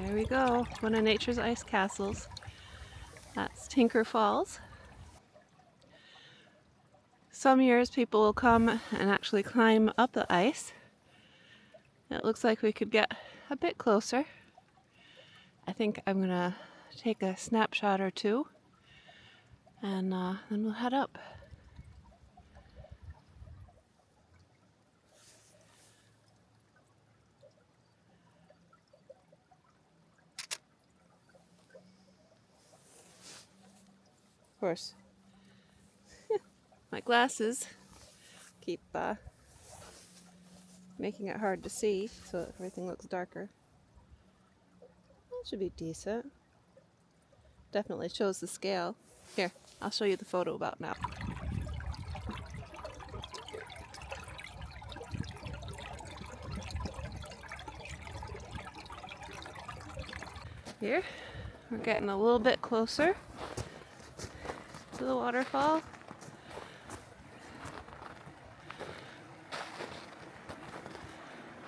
There we go, one of nature's ice castles. That's Tinker Falls. Some years people will come and actually climb up the ice. It looks like we could get a bit closer. I think I'm gonna take a snapshot or two and then we'll head up. Of course, my glasses keep making it hard to see, so everything looks darker. That should be decent. Definitely shows the scale. Here, I'll show you the photo about now. Here, we're getting a little bit closer to the waterfall.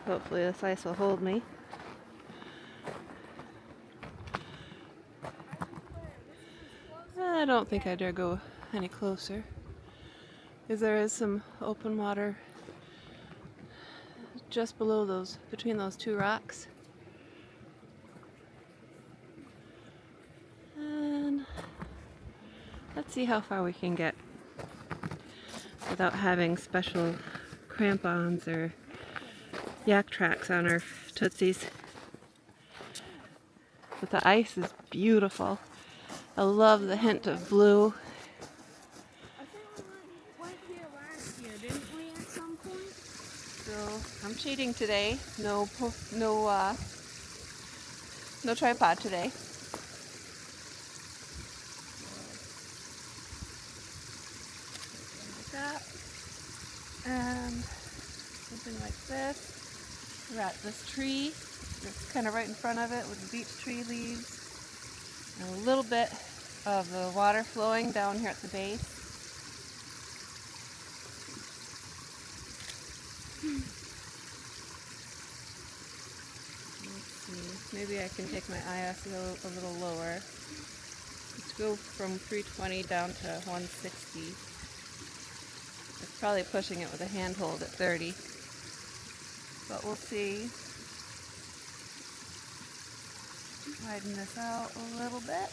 Hopefully this ice will hold me. I don't think I dare go any closer, because there is some open water just below those, between those two rocks. And let's see how far we can get without having special crampons or yak tracks on our tootsies. But the ice is beautiful. I love the hint of blue. I think we went here last year, didn't we, at some point? So I'm cheating today. No tripod today. Like that. And something like this. We're at this tree. It's kind of right in front of it with the beech tree leaves. And a little bit of the water flowing down here at the base. Let's see, maybe I can take my ISO a little lower. Let's go from 320 down to 160. It's probably pushing it with a handhold at 30. But we'll see. Widen this out a little bit.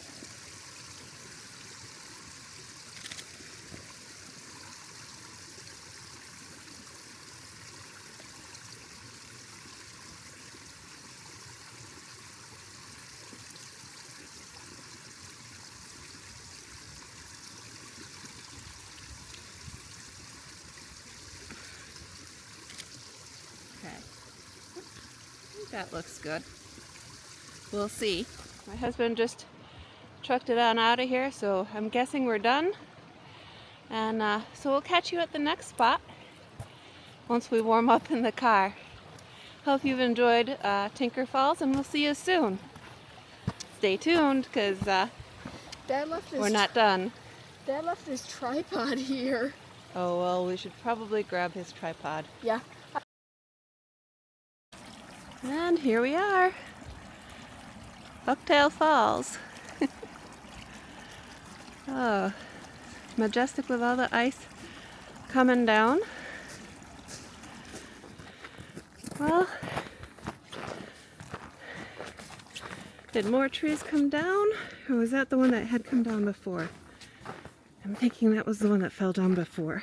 Okay. I think that looks good. We'll see. My husband just trucked it on out of here, so I'm guessing we're done. And so we'll catch you at the next spot once we warm up in the car. Hope you've enjoyed Tinker Falls, and we'll see you soon. Stay tuned, because we're not done. Dad left his tripod here. Oh, well, we should probably grab his tripod. Yeah. And here we are. Bucktail Falls. Oh, majestic with all the ice coming down. Well, did more trees come down, or was that the one that had come down before? I'm thinking that was the one that fell down before.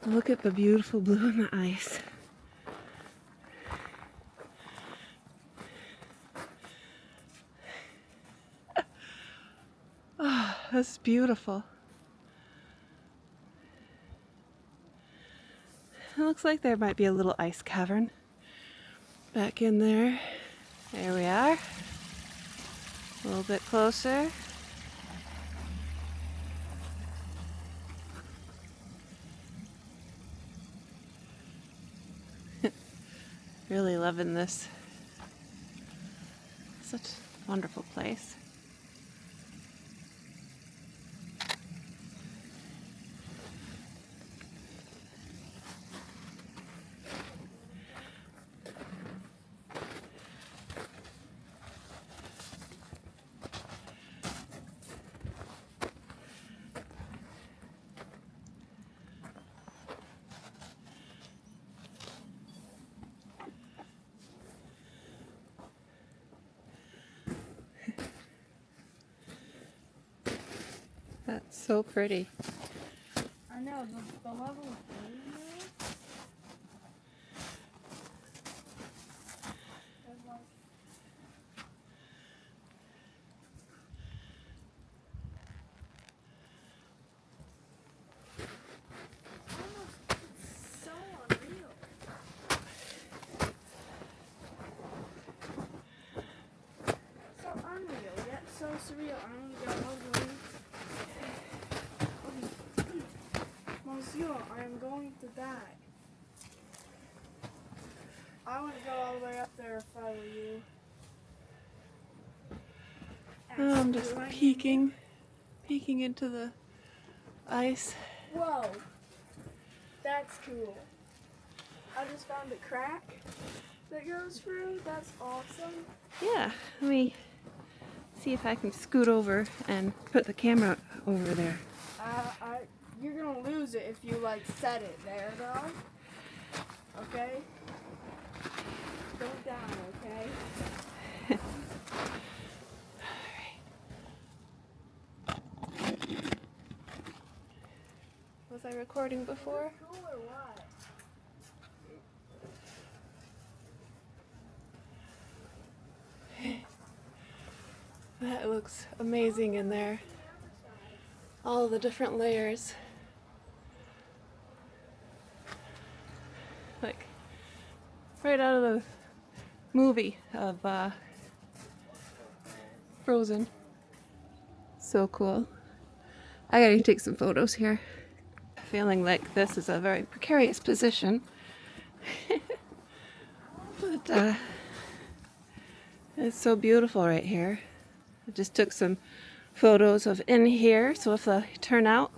Look at the beautiful blue in the ice. Oh, that's beautiful. It looks like there might be a little ice cavern back in there. There we are. A little bit closer. Really loving this. Such a wonderful place. That's so pretty. I know, the level of green there. There's like almost so unreal. So unreal, yet so surreal. I'm gonna go ugly. Monsieur, I am going to die. I wouldn't go all the way up there if I were you. Oh, I'm just peeking into the ice. Whoa, that's cool. I just found a crack that goes through. That's awesome. Yeah, let me see if I can scoot over and put the camera over there. You're gonna lose it if you like set it there though. Okay? Don't down, okay? Was I recording before? Cool or what? That looks amazing in there. All the different layers. Like right out of the movie of Frozen. So cool. I gotta take some photos here. Feeling like this is a very precarious position. But it's so beautiful right here. I just took some photos of in here, so if they turn out,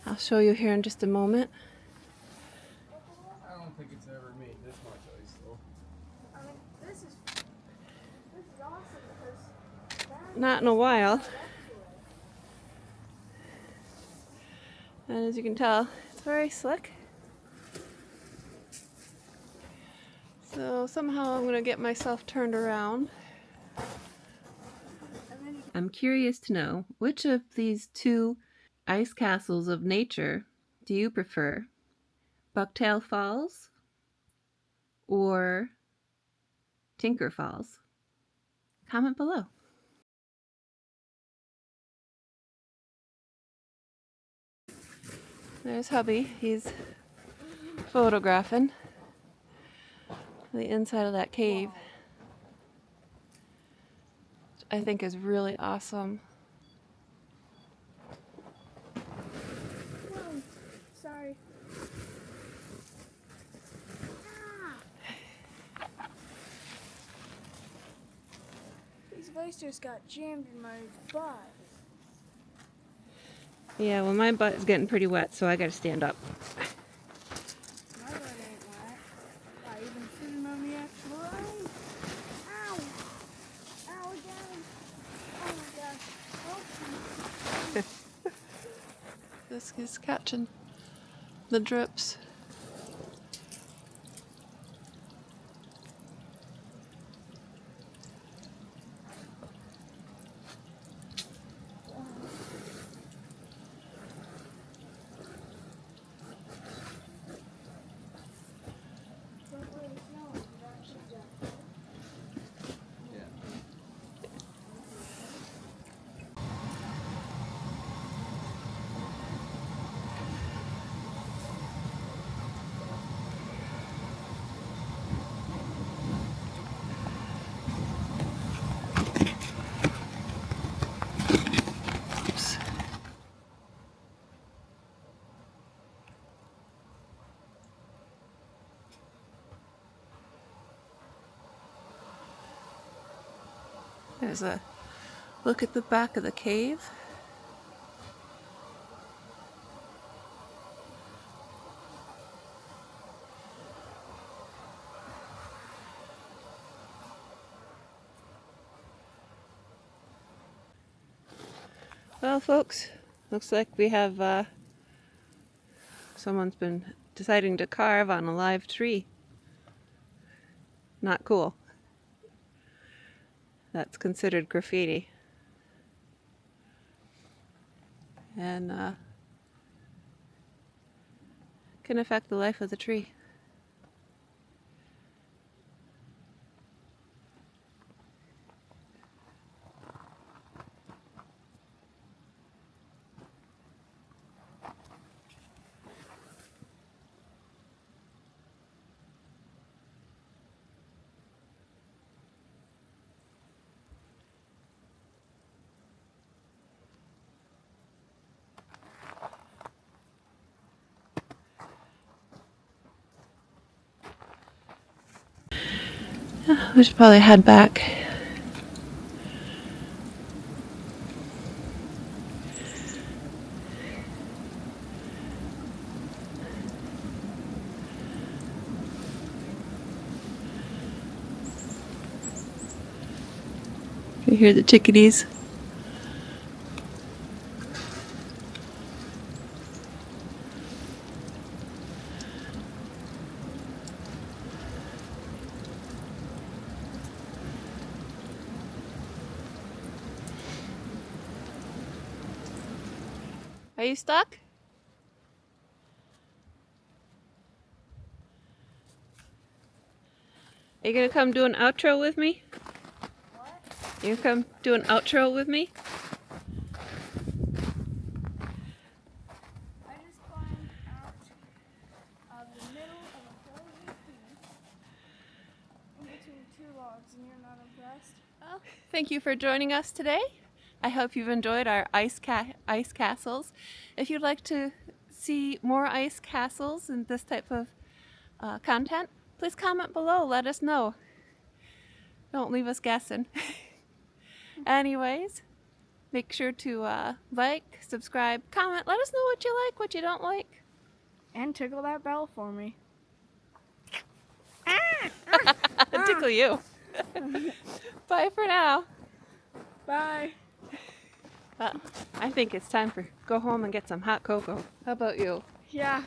I'll show you here in just a moment. I don't think it's ever made this much ice though. I mean, this is awesome because Not in a while. And as you can tell, it's very slick. So somehow I'm gonna get myself turned around. I'm curious to know, which of these two ice castles of nature do you prefer? Bucktail Falls or Tinker Falls? Comment below. There's hubby. He's photographing the inside of that cave. Which I think is really awesome. Whoa, sorry. These lights just got jammed in my butt. Yeah, well my butt is getting pretty wet, so I gotta stand up. My butt ain't wet. Not even sitting on the actual ice. Ow! Ow again! Oh my gosh. Help me. This is catching the drips. There's a look at the back of the cave. Well, folks, looks like we have someone's been deciding to carve on a live tree. Not cool. That's considered graffiti. and can affect the life of the tree. We should probably head back. You hear the chickadees? Are you stuck? Are you gonna come do an outro with me? What? You gonna come do an outro with me? I just climbed out of the middle of a frozen sea in between two logs, and you're not impressed? Well, thank you for joining us today. I hope you've enjoyed our ice castles. If you'd like to see more ice castles and this type of content, please comment below. Let us know. Don't leave us guessing. Anyways, make sure to like, subscribe, comment. Let us know what you like, what you don't like. And tickle that bell for me. Tickle you. Bye for now. Bye. I think it's time for go home and get some hot cocoa. How about you? Yeah.